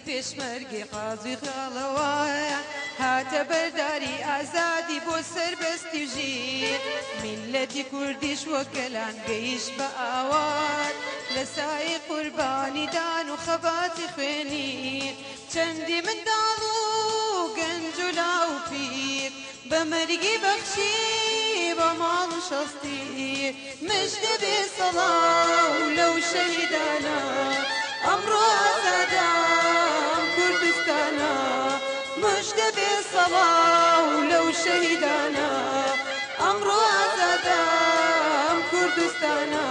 پێشمەرگی قازی خاڵەوایە هاتە بەرداری ئازادی بۆ سەربەستی ژیر میلەتی کوردیش وەکەلان گەیشت بە ئاوات لە سایه قوربانی دان و خەباتی خوێنی چەندی منداڵ و گەنج و لاو پیر بە مەرگی بەخشی بە ماڵ و شەستی مژدە بێ سەڵاو لەو شەهیدانە ئەمڕۆ ئازادان کوردستانە مژدە بێ سەڵاو لەو شەهیدانە ئەمڕۆ ئازادان کوردستانە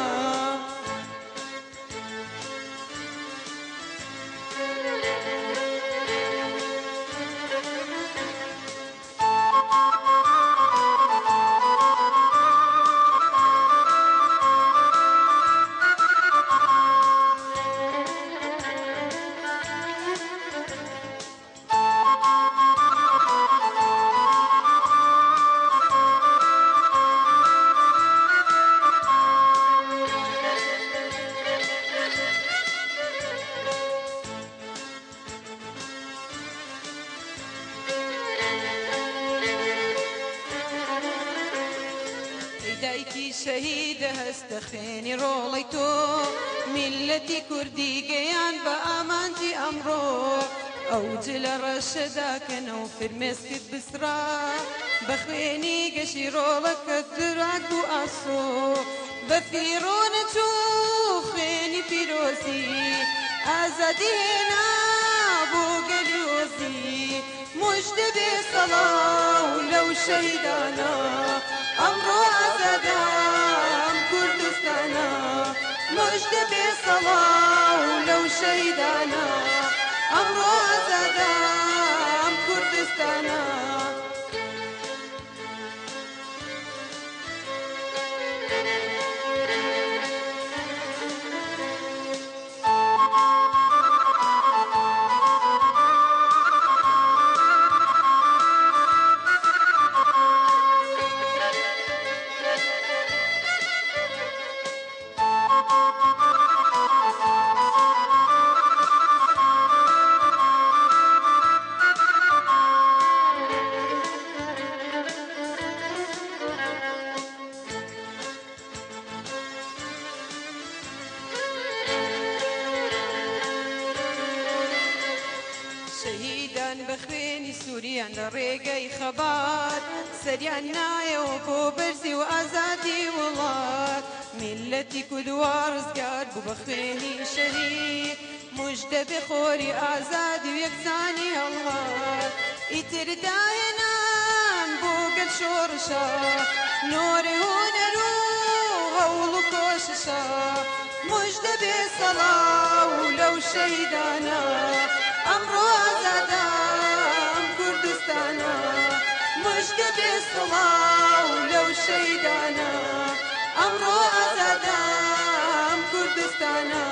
دایکی شەهیدە هەستە خوێنی ڕۆڵەی تۆ میلەتی کوردی گەیان بە ئامانجی ئەمڕۆ ئەو جلە ڕەشەداکەنە و فرمێسکت بسرا بە خوێنی گەشی ڕۆڵەکەت دراک بوو ئاسۆ بە فیرۆنە چوو خوێنی پیرۆزی ئازادی هێنا بۆ گەلیۆزی مژدە بێ سەڵاو لەو شەهیدانە ئەمڕۆ ئازادان کوردستانە مژدە بێ سەڵاو لەو شەهیدانە ئەمڕۆ ئازادان کوردستانە شەهیدان بە خوێنی سووریان لە ڕێگەی خەبات سەریان نایەوە بۆ بەرزی و ئازادی وڵات میلەتی کودوا ڕزگار بوو بە خوێنی شەهید مژدە بێ خۆری ئازادی و یەکسانی هەڵهات ئیتر داهێنان بۆ گەل شۆڕشە نۆرە هونەر و هەوڵ و کۆششە مژدە بێ سەڵاو لەو شەهیدانە ئەمڕۆ ئازادان کوردستانە مژدە بێ سەڵاو لەو شەهیدانە ئەمڕۆ ئازادان کوردستانە